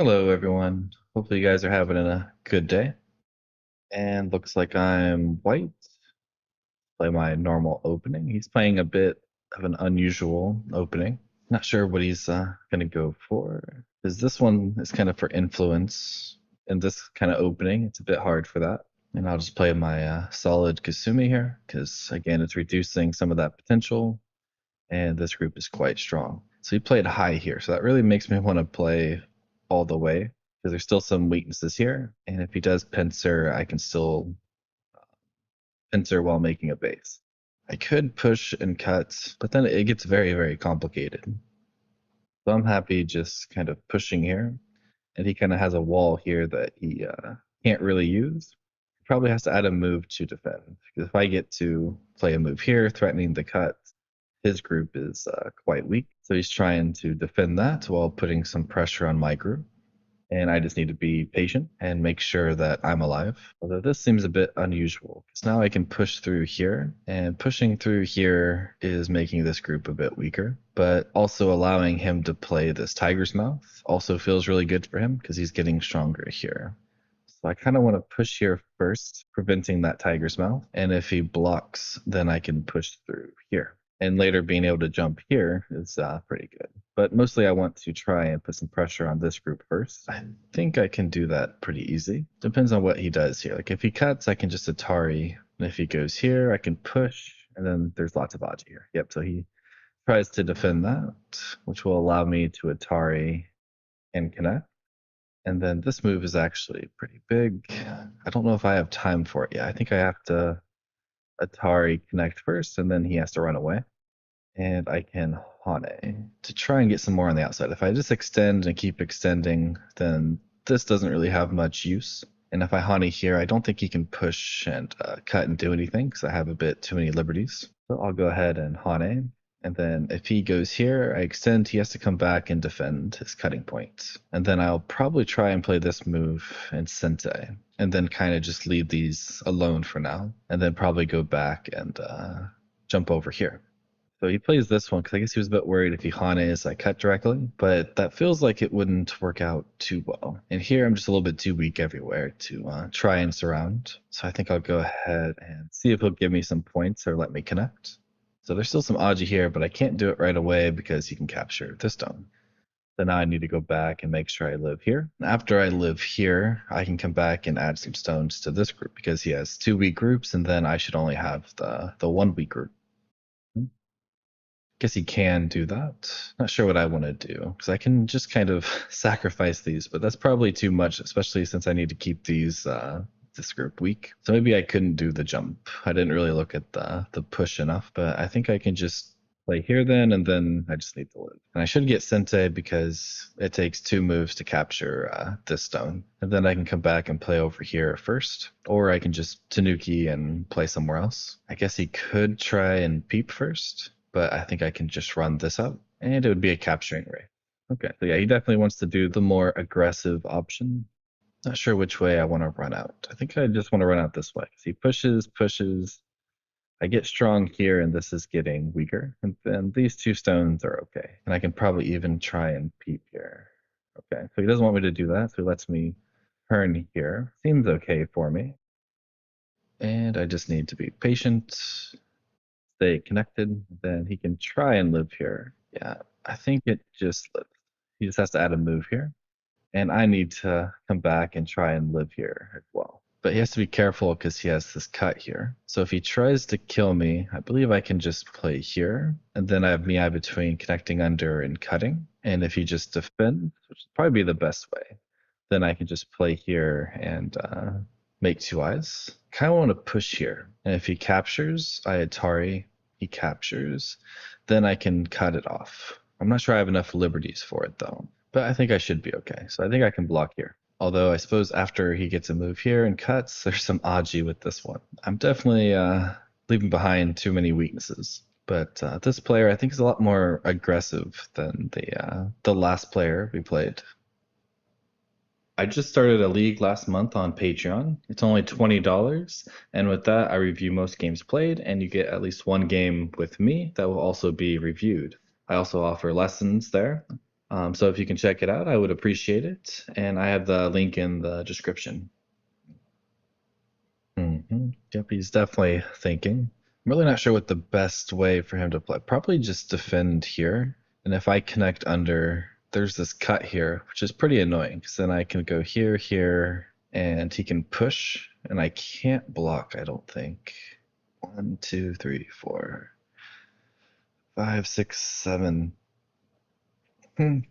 Hello, everyone. Hopefully, you guys are having a good day. And looks like I'm white. Play my normal opening. He's playing a bit of an unusual opening. Not sure what he's going to go for. Because this one is kind of for influence. And this kind of opening, it's a bit hard for that. And I'll just play my solid Kasumi here. Because, again, it's reducing some of that potential. And this group is quite strong. So he played high here. So that really makes me want to play all the way because there's still some weaknesses here. And if he does pincer, I can still pincer while making a base. I could push and cut, but then it gets very, very complicated. So I'm happy just kind of pushing here. And he kind of has a wall here that he can't really use. He probably has to add a move to defend. Because if I get to play a move here, threatening the cut, his group is quite weak. So he's trying to defend that while putting some pressure on my group. And I just need to be patient and make sure that I'm alive. Although this seems a bit unusual because now I can push through here, and pushing through here is making this group a bit weaker, but also allowing him to play this tiger's mouth also feels really good for him because he's getting stronger here. So I kind of want to push here first, preventing that tiger's mouth. And if he blocks, then I can push through here. And later being able to jump here is pretty good. But mostly I want to try and put some pressure on this group first. I think I can do that pretty easy. Depends on what he does here. Like if he cuts, I can just Atari. And if he goes here, I can push. And then there's lots of Aji here. Yep, so he tries to defend that, which will allow me to Atari and connect. And then this move is actually pretty big. I don't know if I have time for it yet. I think I have to Atari connect first, and then he has to run away. And I can Hane to try and get some more on the outside. If I just extend and keep extending, then this doesn't really have much use. And if I Hane here, I don't think he can push and cut and do anything because I have a bit too many liberties. So I'll go ahead and Hane. And then if he goes here, I extend, he has to come back and defend his cutting point. And then I'll probably try and play this move in Sente. And then kind of just leave these alone for now. And then probably go back and jump over here. So he plays this one because I guess he was a bit worried if he Hanes, I cut directly, but that feels like it wouldn't work out too well. And here I'm just a little bit too weak everywhere to try and surround. So I think I'll go ahead and see if he'll give me some points or let me connect. So there's still some Aji here, but I can't do it right away because he can capture this stone. So now I need to go back and make sure I live here. After I live here, I can come back and add some stones to this group because he has two weak groups, and then I should only have the one weak group. Guess he can do that. Not sure what I want to do because I can just kind of sacrifice these, but that's probably too much, especially since I need to keep these this group weak. So maybe I couldn't do the jump. I didn't really look at the push enough, but I think I can just play here then, and then I just need to live. And I should get Sente because it takes two moves to capture this stone. And then I can come back and play over here first, or I can just Tanuki and play somewhere else. I guess he could try and peep first, but I think I can just run this up, and it would be a capturing ray. Okay, so yeah, he definitely wants to do the more aggressive option. Not sure which way I want to run out. I think I just want to run out this way. He pushes, pushes. I get strong here, and this is getting weaker. And then these two stones are okay. And I can probably even try and peep here. Okay, so he doesn't want me to do that, so he lets me turn here. Seems okay for me. And I just need to be patient, stay connected, then he can try and live here. Yeah, I think it just lives. He just has to add a move here. And I need to come back and try and live here as well. But he has to be careful because he has this cut here. So if he tries to kill me, I believe I can just play here. And then I have Miai between connecting under and cutting. And if he just defends, which would probably be the best way, then I can just play here and make two eyes. Kind of want to push here. And if he captures, I Atari, he captures, then I can cut it off. I'm not sure I have enough liberties for it though, but I think I should be okay. So I think I can block here. Although I suppose after he gets a move here and cuts, there's some Aji with this one. I'm definitely leaving behind too many weaknesses. But this player, I think, is a lot more aggressive than the last player we played. I just started a league last month on Patreon. It's only $20, and with that, I review most games played, and you get at least one game with me that will also be reviewed. I also offer lessons there, So if you can check it out, I would appreciate it. And I have the link in the description. Yep, he's definitely thinking. I'm really not sure what the best way for him to play. Probably just defend here. And if I connect under, there's this cut here, which is pretty annoying because then I can go here, here, and he can push, and I can't block, I don't think. One, two, three, four, five, six, seven.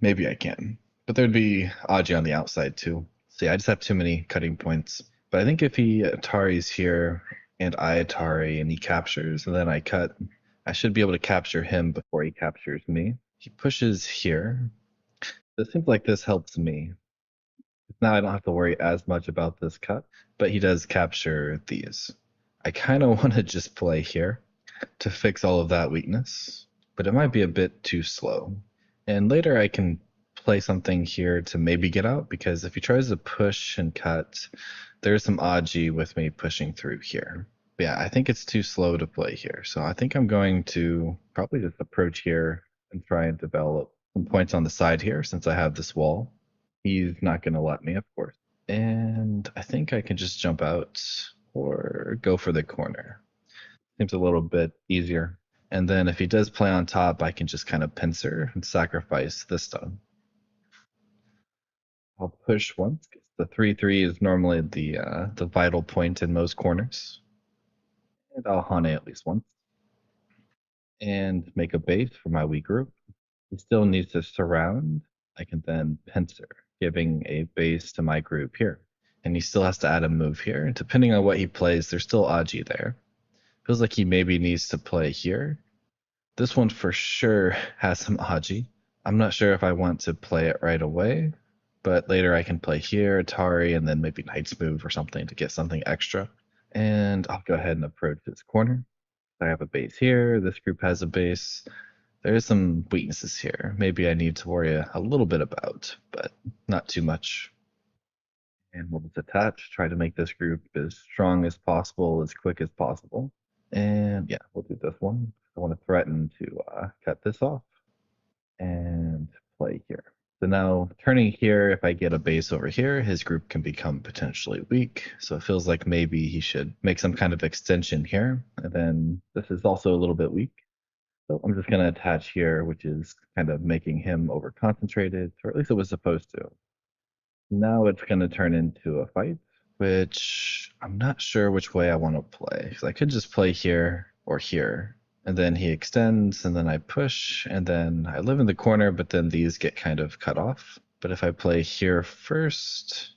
Maybe I can. But there'd be Aji on the outside too. So yeah, I just have too many cutting points. But I think if he Atari's here and I Atari and he captures and then I cut, I should be able to capture him before he captures me. He pushes here. It seems like this helps me. Now I don't have to worry as much about this cut, but he does capture these. I kind of want to just play here to fix all of that weakness, but it might be a bit too slow. And later I can play something here to maybe get out, because if he tries to push and cut, there's some Aji with me pushing through here. But yeah, I think it's too slow to play here. So I think I'm going to probably just approach here and try and develop some points on the side here since I have this wall. He's not going to let me, of course. And I think I can just jump out or go for the corner. Seems a little bit easier. And then if he does play on top, I can just kind of pincer and sacrifice this stone. I'll push once. The 3/3 is normally the vital point in most corners. And I'll Hane at least once. And make a base for my weak group. He still needs to surround. I can then pincer, giving a base to my group here. And he still has to add a move here. And depending on what he plays, there's still Aji there. Feels like he maybe needs to play here. This one for sure has some Aji. I'm not sure if I want to play it right away, but later I can play here, Atari, and then maybe Knight's Move or something to get something extra. And I'll go ahead and approach this corner. I have a base here. This group has a base. There's some weaknesses here. Maybe I need to worry a little bit about, but not too much. And we'll just attach, try to make this group as strong as possible, as quick as possible. And yeah, we'll do this one. I want to threaten to cut this off and play here. So now turning here, if I get a base over here, his group can become potentially weak. So it feels like maybe he should make some kind of extension here. And then this is also a little bit weak. So I'm just going to attach here, which is kind of making him over concentrated, or at least it was supposed to. Now it's going to turn into a fight, which I'm not sure which way I want to play. Because I could just play here or here. And then he extends, and then I push, and then I live in the corner, but then these get kind of cut off. But if I play here first,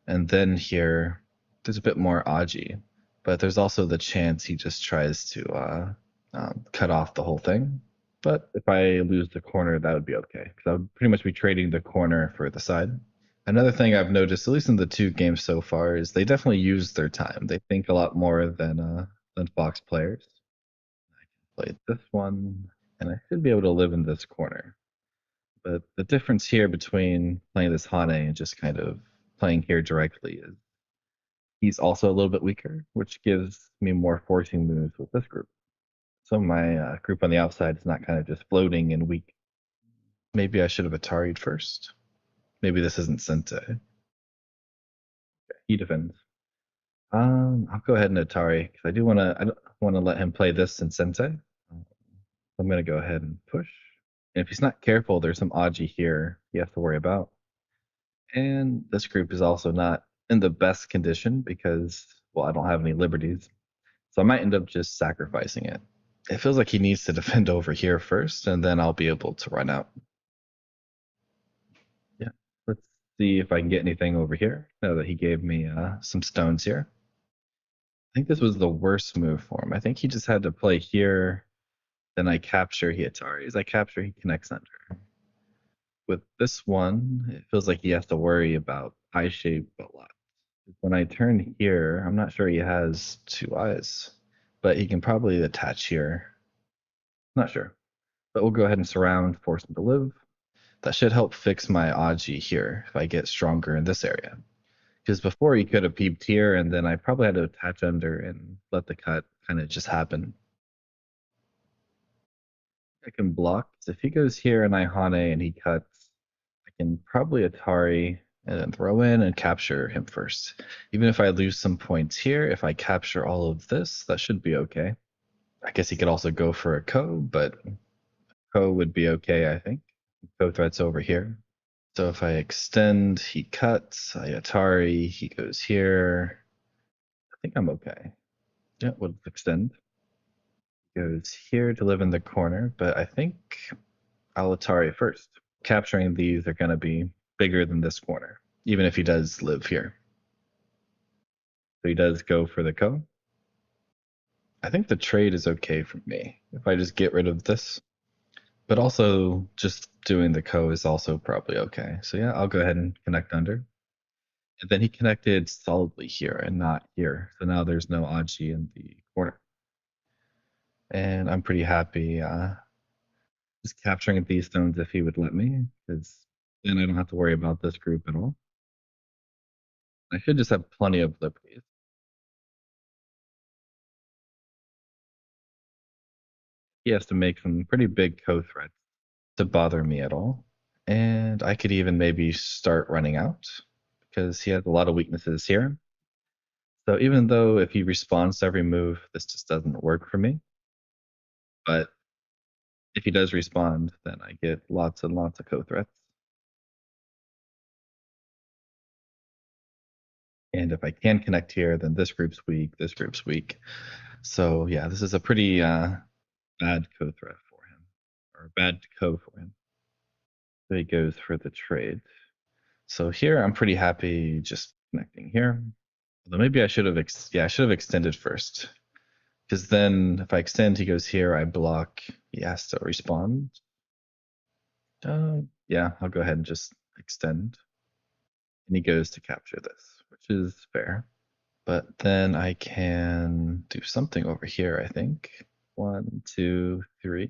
and then here, there's a bit more Aji. But there's also the chance he just tries to cut off the whole thing. But if I lose the corner, that would be okay, because I would pretty much be trading the corner for the side. Another thing I've noticed, at least in the two games so far, is they definitely use their time. They think a lot more than Fox players. I can play this one, and I should be able to live in this corner. But the difference here between playing this Hane and just kind of playing here directly is he's also a little bit weaker, which gives me more forcing moves with this group. So my group on the outside is not kind of just floating and weak. Maybe I should have Atari'd first. Maybe this isn't Sente. Okay, he defends. I'll go ahead and Atari because I don't want to let him play this in Sente. I'm gonna go ahead and push. And if he's not careful, there's some Aji here he has to worry about. And this group is also not in the best condition because, well, I don't have any liberties. So I might end up just sacrificing it. It feels like he needs to defend over here first, and then I'll be able to run out. Yeah, let's see if I can get anything over here. Now that he gave me some stones here. I think this was the worst move for him. I think he just had to play here. Then I capture, he Ataris. I capture, he connects under. With this one, it feels like he has to worry about eye shape a lot. When I turn here, I'm not sure he has two eyes, but he can probably attach here. Not sure. But we'll go ahead and surround, force him to live. That should help fix my Aji here if I get stronger in this area. Because before he could have peeped here, and then I probably had to attach under and let the cut kind of just happen. I can block. So if he goes here and I Hane and he cuts, can probably Atari and then throw in and capture him first. Even if I lose some points here, if I capture all of this, that should be okay. I guess he could also go for a Ko, but Ko would be okay, I think. Ko threat's over here. So if I extend, he cuts, I Atari, he goes here. I think I'm okay. Yeah, we'll extend. Goes here to live in the corner, but I think I'll Atari first. Capturing these are going to be bigger than this corner, even if he does live here. So he does go for the Ko. I think the trade is okay for me if I just get rid of this. But also, just doing the Ko is also probably okay. So yeah, I'll go ahead and connect under. And then he connected solidly here and not here. So now there's no Aji in the corner. And I'm pretty happy just capturing these stones if he would let me, because then I don't have to worry about this group at all. I should just have plenty of liberties. He has to make some pretty big co-threats to bother me at all. And I could even maybe start running out because he has a lot of weaknesses here. So even though if he responds to every move, this just doesn't work for me. But if he does respond, then I get lots and lots of co-threats. And if I can connect here, then this group's weak, this group's weak. So yeah, this is a pretty bad co-threat for him, or bad co for him. So he goes for the trade. So here I'm pretty happy just connecting here. Although maybe I should have, I should have extended first. Because then if I extend, he goes here, I block, he has to respond. Yeah, I'll go ahead and just extend. And he goes to capture this, which is fair. But then I can do something over here, I think. 1, 2, 3,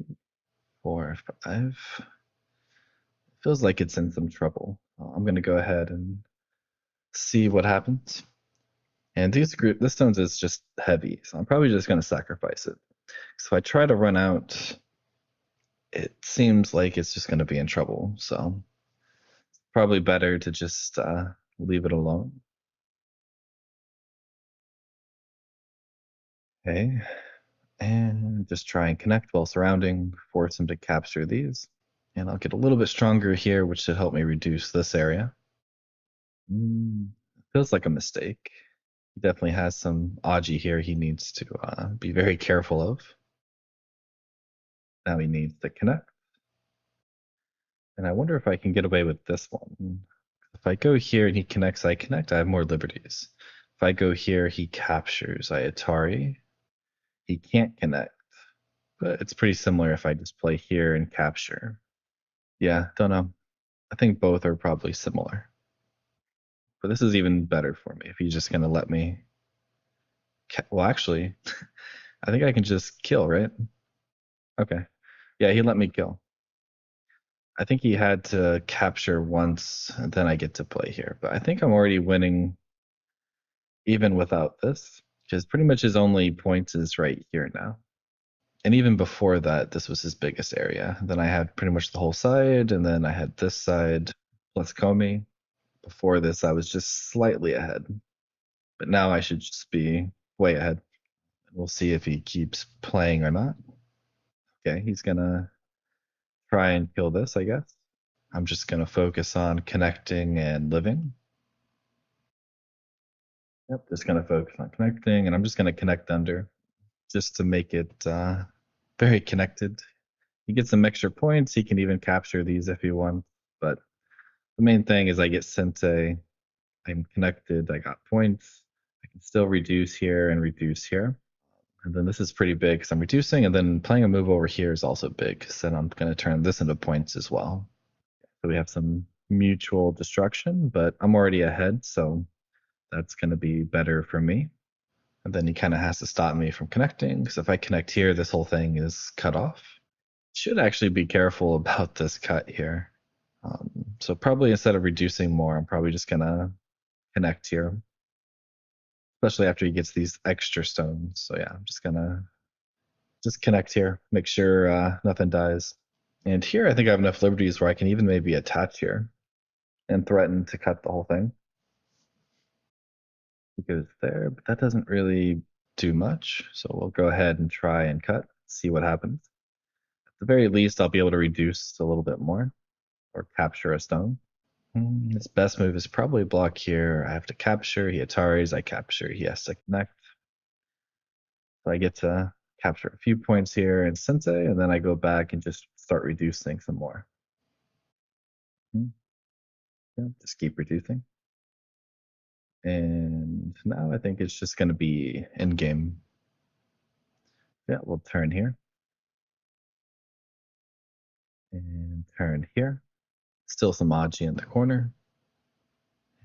4, 5. Feels like it's in some trouble. I'm going to go ahead and see what happens. And this stones is just heavy, so I'm probably just going to sacrifice it. So if I try to run out, it seems like it's just going to be in trouble. So probably better to just leave it alone. Okay. And just try and connect while surrounding, force him to capture these. And I'll get a little bit stronger here, which should help me reduce this area. Feels like a mistake. He definitely has some Aji here he needs to be very careful of. Now he needs to connect. And I wonder if I can get away with this one. If I go here and he connects, I connect, I have more liberties. If I go here, he captures, I Atari. He can't connect. But it's pretty similar if I just play here and capture. Yeah, don't know. I think both are probably similar. But this is even better for me if he's just going to let me. Well, actually, I think I can just kill, right? Okay. Yeah, he let me kill. I think he had to capture once, and then I get to play here. But I think I'm already winning even without this, because pretty much his only points is right here now. And even before that, this was his biggest area. Then I had pretty much the whole side, and then I had this side plus Comey. Before this, I was just slightly ahead. But now I should just be way ahead. We'll see if he keeps playing or not. Okay, he's gonna try and kill this, I guess. I'm just gonna focus on connecting and living. Yep, just gonna focus on connecting, and I'm just gonna connect under just to make it very connected. He gets some extra points. He can even capture these if he wants. But the main thing is I get Sente. I'm connected. I got points. I can still reduce here and reduce here. And then this is pretty big because I'm reducing, and then playing a move over here is also big because then I'm going to turn this into points as well. So we have some mutual destruction, but I'm already ahead, so that's going to be better for me. And then he kind of has to stop me from connecting because if I connect here, this whole thing is cut off. Should actually be careful about this cut here. So probably instead of reducing more, I'm probably just going to connect here, especially after he gets these extra stones. So yeah, I'm just going to just connect here, make sure nothing dies. And here I think I have enough liberties where I can even maybe attach here. and threaten to cut the whole thing. He goes there, but that doesn't really do much. So we'll go ahead and try and cut, see what happens. At the very least, I'll be able to reduce a little bit more or capture a stone. His best move is probably block here. I have to capture. He Ataris. I capture. He has to connect. So I get to capture a few points here in Sensei, and then I go back and just start reducing some more. Yeah, just keep reducing. And now I think it's just going to be in game. Yeah, we'll turn here and turn here. Still some Aji in the corner.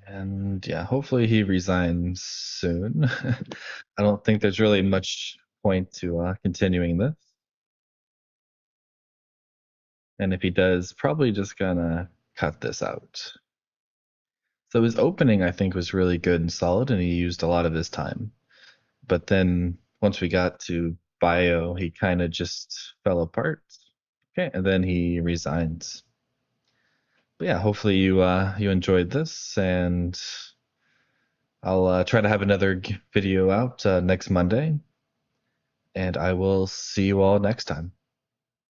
And yeah, hopefully he resigns soon. I don't think there's really much point to continuing this. And if he does, probably just gonna cut this out. So his opening, I think, was really good and solid, and he used a lot of his time. But then once we got to bio, he kind of just fell apart. Okay, and then he resigns. But yeah, hopefully you enjoyed this, and I'll try to have another video out next Monday, and I will see you all next time.